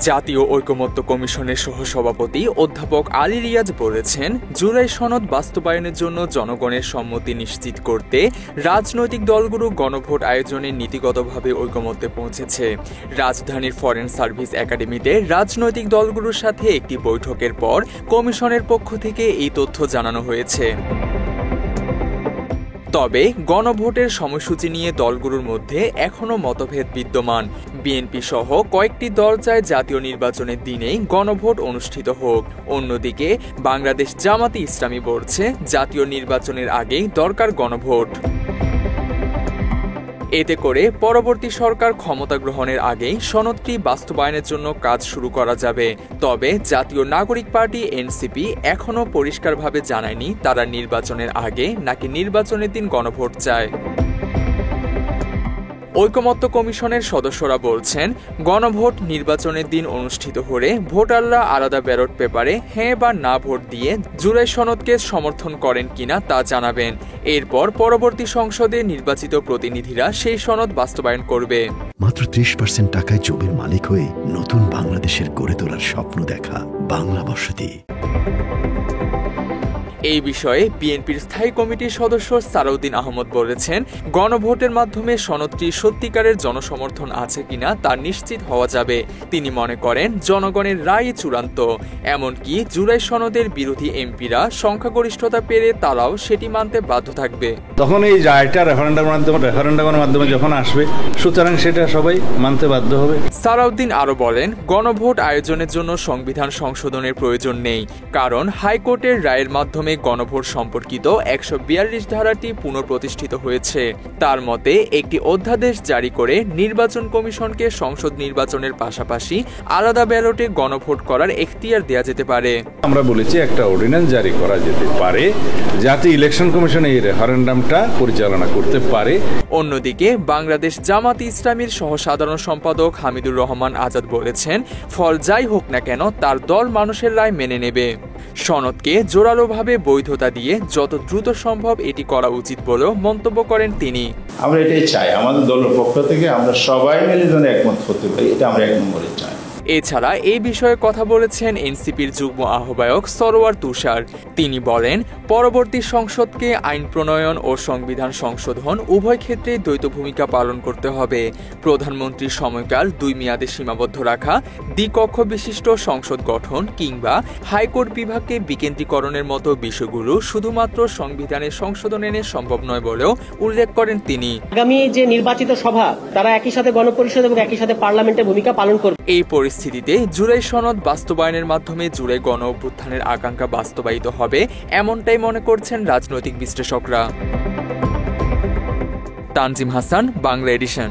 জাতীয় ঐকমত্য কমিশনের সহসভাপতি অধ্যাপক আলী রিয়াজ বলেছেন, জুলাই সনদ বাস্তবায়নের জন্য জনগণের সম্মতি নিশ্চিত করতে রাজনৈতিক দলগুলো গণভোট আয়োজনে নীতিগতভাবে ঐকমত্যে পৌঁছেছে। রাজধানীর ফরেন সার্ভিস একাডেমিতে রাজনৈতিক দলগুলোর সাথে একটি বৈঠকের পর কমিশনের পক্ষ থেকে এই তথ্য জানানো হয়েছে। তবে গণভোটের সময়সূচি নিয়ে দলগুলোর মধ্যে এখনও মতভেদ বিদ্যমান। বিএনপি সহ কয়েকটি দল চায় জাতীয় নির্বাচনের দিনেই গণভোট অনুষ্ঠিত হোক। অন্যদিকে বাংলাদেশ জামাতি ইসলামী বলছে, জাতীয় নির্বাচনের আগেই দরকার গণভোট। এতে করে পরবর্তী সরকার ক্ষমতা গ্রহণের আগেই সনদটি বাস্তবায়নের জন্য কাজ শুরু করা যাবে। তবে জাতীয় নাগরিক পার্টি এনসিপি এখনও পরিষ্কারভাবে জানায়নি তারা নির্বাচনের আগে নাকি নির্বাচনের দিন গণভোট চায়। ঐকমত্য কমিশনের সদস্যরা বলছেন, গণভোট নির্বাচনের দিন অনুষ্ঠিত হলে ভোটাররা আলাদা ব্যালট পেপারে হ্যাঁ বা না ভোট দিয়ে জুলাই সনদকে সমর্থন করেন কিনা তা জানাবেন। এরপর পরবর্তী সংসদে নির্বাচিত প্রতিনিধিরা সেই সনদ বাস্তবায়ন করবে। মাত্র 30% টাকায় জমির মালিক হয়ে নতুন বাংলাদেশের গড়ে তোলার স্বপ্ন দেখা বাংলা বসতি। এই বিষয়ে বিএনপির স্থায়ী কমিটির সদস্য সালাউদ্দিন আহমদ বলেছেন, গণভোটের মাধ্যমে সনদটি সত্যিকারের জনসমর্থন আছে কিনা তা নিশ্চিত হওয়া যাবে। তিনি মনে করেন, জনগণের রায় চূড়ান্ত। এমনকি জুলাই সনদের বিরোধী এমপিরা সংখ্যাগরিষ্ঠতা পেলে তারাও সেটি মানতে বাধ্য থাকবে। তখন এই রায়টা রেফারেন্ডামের মাধ্যমে যখন আসবে, সুতরাং সেটা সবাই মানতে বাধ্য হবে। সালাউদ্দিন আরও বলেন, গণভোট আয়োজনের জন্য সংবিধান সংশোধনের প্রয়োজন নেই, কারণ হাইকোর্টের রায়ের মাধ্যমে গণভোট সম্পর্কিত 142 ধারাটি পুনঃপ্রতিষ্ঠিত হয়েছে। তার মতে একটি অধ্যাদেশ জারি করে নির্বাচন কমিশনকে সংসদ নির্বাচনের পাশাপাশি আলাদা ব্যালটে গণভোট করার এখতিয়ার দেওয়া যেতে পারে। আমরা বলেছি একটা অর্ডিন্যান্স জারি করা যেতে পারে, যাতে ইলেকশন কমিশন এই রেফারেন্ডামটা পরিচালনা করতে পারে। অন্যদিকে বাংলাদেশ জামাতি ইসলামীর সহসাধারণ সম্পাদক হামিদুর রহমান আজাদ বলেছেন, ফল যাই হোক না কেন তার দল মানুষের রায় মেনে নেবে। সনদকে জোরালোভাবে বৈধতা দিয়ে যত দ্রুত সম্ভব এটি করা উচিত বলেও মন্তব্য করেন তিনি। আমরা এটাই চাই, আমাদের দলের পক্ষ থেকে আমরা সবাই মিলে যেন একমত হতে পারি, এটা আমরা 1 নম্বরে চাই। এছাড়া এই বিষয়ে কথা বলেছেন এনসিপির যুগ্ম আহ্বায়ক সরোয়ার তুষার। তিনি বলেন, পরবর্তী সংসদকে আইন প্রণয়ন ও সংবিধান সংশোধন উভয় ক্ষেত্রে দ্বৈত ভূমিকা পালন করতে হবে। প্রধানমন্ত্রীর সময়কাল 2 মেয়াদে সীমাবদ্ধ রাখা, দ্বিকক্ষ বিশিষ্ট সংসদ গঠন কিংবা হাইকোর্ট বিভাগকে বিকেন্দ্রীকরণের মতো বিষয়গুলো শুধুমাত্র সংবিধানের সংশোধন এনে সম্ভব নয় বলেও উল্লেখ করেন তিনি। আগামী যে নির্বাচিত সভা, তারা একই সাথে গণপরিষদ এবং একই সাথে পার্লামেন্টের ভূমিকা পালন করবে। এই পরিস্থিতিতে জুলাই সনদ বাস্তবায়নের মাধ্যমে জুলাই গণ অভ্যুত্থানের আকাঙ্ক্ষা বাস্তবায়িত হবে, এমনটাই মনে করছেন রাজনৈতিক বিশ্লেষকরা। তানজিম হাসান, বাংলা এডিশন।